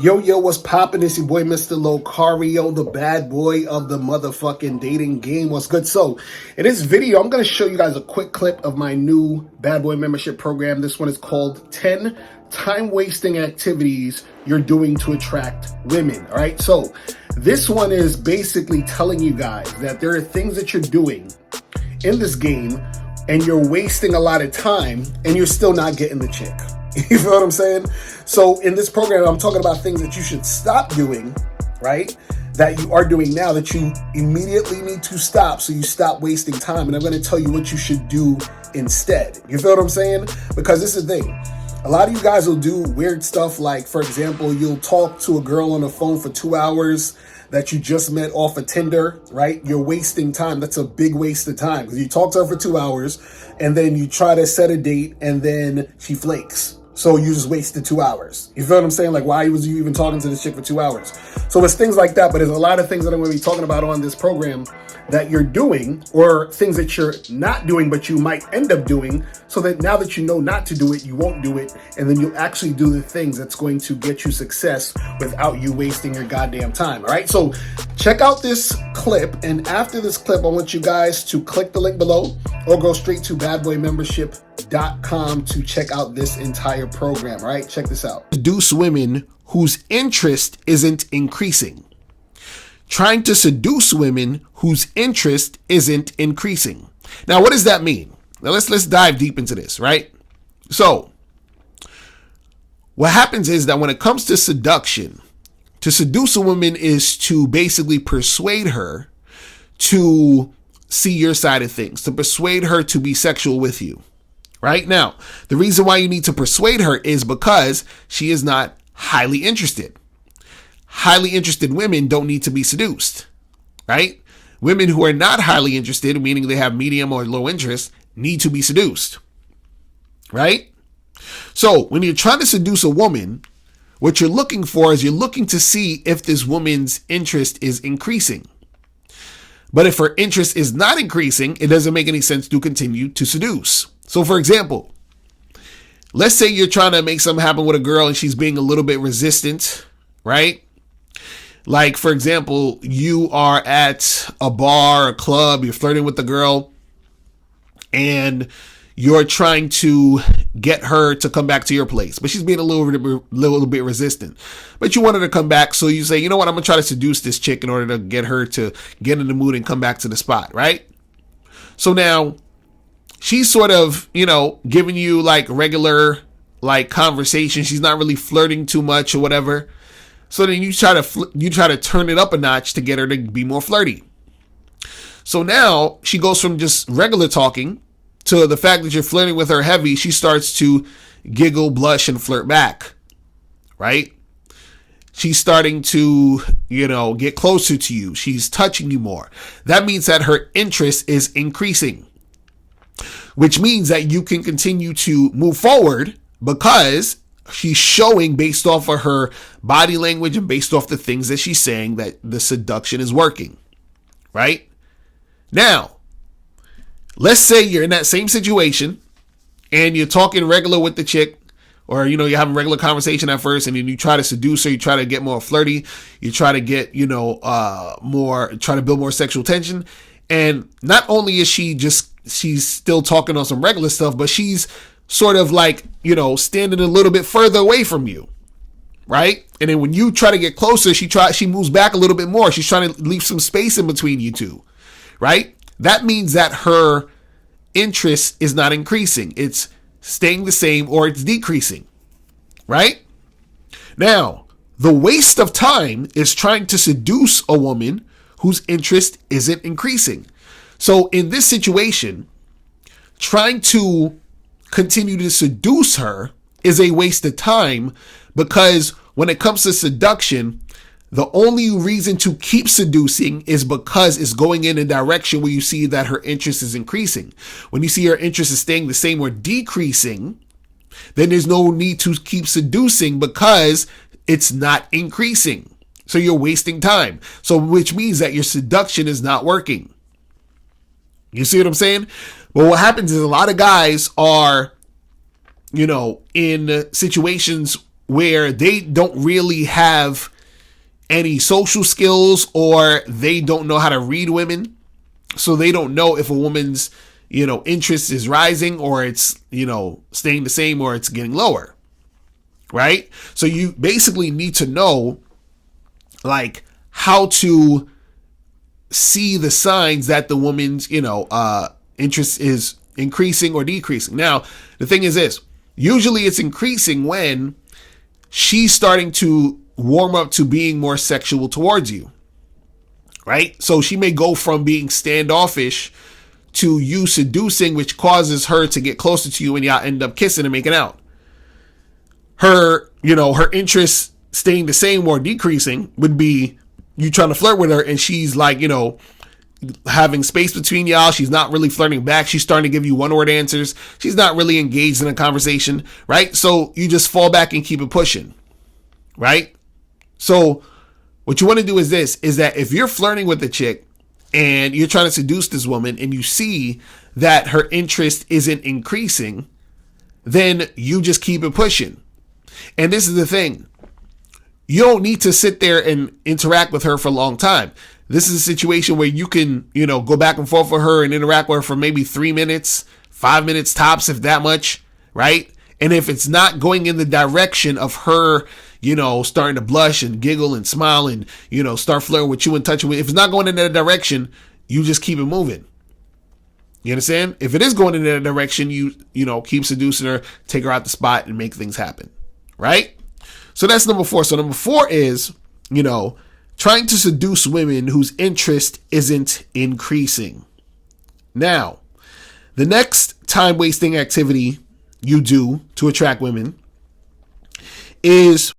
Yo, what's poppin'? It's your boy, Mr. Locario, the bad boy of the motherfucking dating game. What's good? So, in this video, I'm going to show you guys a quick clip of my new bad boy membership program. This one is called 10 time-wasting activities you're doing to attract women. All right, so this one is basically telling you guys that there are things that you're doing in this game and you're wasting a lot of time and you're still not getting the chick. You feel what I'm saying? So in this program, I'm talking about things that you should stop doing, right? That you are doing now that you immediately need to stop, so you stop wasting time. And I'm going to tell you what you should do instead. You feel what I'm saying? Because this is the thing. A lot of you guys will do weird stuff like, for example, you'll talk to a girl on the phone for 2 hours that you just met off of Tinder, right? You're wasting time. That's a big waste of time because you talk to her for 2 hours and then you try to set a date and then she flakes. So you just wasted 2 hours. You feel what I'm saying? Like, why was you even talking to this chick for 2 hours? So it's things like that, but there's a lot of things that I'm going to be talking about on this program that you're doing or things that you're not doing, but you might end up doing, so that now that you know not to do it, you won't do it, and then you'll actually do the things that's going to get you success without you wasting your goddamn time. All right, so check out this clip, and after this clip, I want you guys to click the link below or go straight to badboymembership.com to check out this entire program. All right, check this out. Seduce women whose interest isn't increasing. Trying to seduce women whose interest isn't increasing. Now, what does that mean? Now, let's dive deep into this, right? So, what happens is that when it comes to seduction, to seduce a woman is to basically persuade her to see your side of things, to persuade her to be sexual with you, right? Now, the reason why you need to persuade her is because she is not highly interested. Highly interested women don't need to be seduced, right? Women who are not highly interested, meaning they have medium or low interest, need to be seduced, right? So when you're trying to seduce a woman, what you're looking for is you're looking to see if this woman's interest is increasing. But if her interest is not increasing, it doesn't make any sense to continue to seduce. So for example, let's say you're trying to make something happen with a girl and she's being a little bit resistant, right? Like, for example, you are at a bar, a club, you're flirting with the girl, and you're trying to get her to come back to your place, but she's being a little bit resistant. But you want her to come back, so you say, you know what, I'm going to try to seduce this chick in order to get her to get in the mood and come back to the spot, right? So now, she's sort of, giving you like regular like conversation. She's not really flirting too much or whatever. So then you try to turn it up a notch to get her to be more flirty. So now she goes from just regular talking to the fact that you're flirting with her heavy. She starts to giggle, blush, and flirt back, right? She's starting to, get closer to you. She's touching you more. That means that her interest is increasing, which means that you can continue to move forward because she's showing, based off of her body language and based off the things that she's saying, that the seduction is working, right? Now, let's say you're in that same situation and you're talking regular with the chick, or, you're having regular conversation at first, and then you try to seduce her, you try to get more flirty, you try to get, try to build more sexual tension. And not only is she's still talking on some regular stuff, but she's sort of like, standing a little bit further away from you, right? And then when you try to get closer, she moves back a little bit more. She's trying to leave some space in between you two, right? That means that her interest is not increasing. It's staying the same or it's decreasing, right? Now, the waste of time is trying to seduce a woman whose interest isn't increasing. So in this situation, trying to continue to seduce her is a waste of time, because when it comes to seduction, the only reason to keep seducing is because it's going in a direction where you see that her interest is increasing. When you see her interest is staying the same or decreasing, then there's no need to keep seducing because it's not increasing. So you're wasting time. So which means that your seduction is not working. You see what I'm saying? But what happens is a lot of guys are, in situations where they don't really have any social skills, or they don't know how to read women. So they don't know if a woman's, interest is rising, or it's, staying the same, or it's getting lower. Right? So you basically need to know, like, how to see the signs that the woman's, interest is increasing or decreasing. Now, the thing is this, usually it's increasing when she's starting to warm up to being more sexual towards you, right? So she may go from being standoffish to you seducing, which causes her to get closer to you, and y'all end up kissing and making out. Her interest staying the same or decreasing would be you trying to flirt with her, and she's like, having space between y'all. She's not really flirting back. She's starting to give you one word answers. She's not really engaged in a conversation, right? So you just fall back and keep it pushing, right? So what you want to do is that if you're flirting with a chick and you're trying to seduce this woman, and you see that her interest isn't increasing, then you just keep it pushing. And this is the thing. You don't need to sit there and interact with her for a long time. This is a situation where you can, go back and forth with her and interact with her for maybe 3 minutes, 5 minutes tops, if that much, right? And if it's not going in the direction of her, starting to blush and giggle and smile and, start flirting with you and touching with, if it's not going in that direction, you just keep it moving. You understand? If it is going in that direction, you keep seducing her, take her out the spot, and make things happen, right? So that's number 4. So number 4 is, trying to seduce women whose interest isn't increasing. Now, the next time-wasting activity you do to attract women is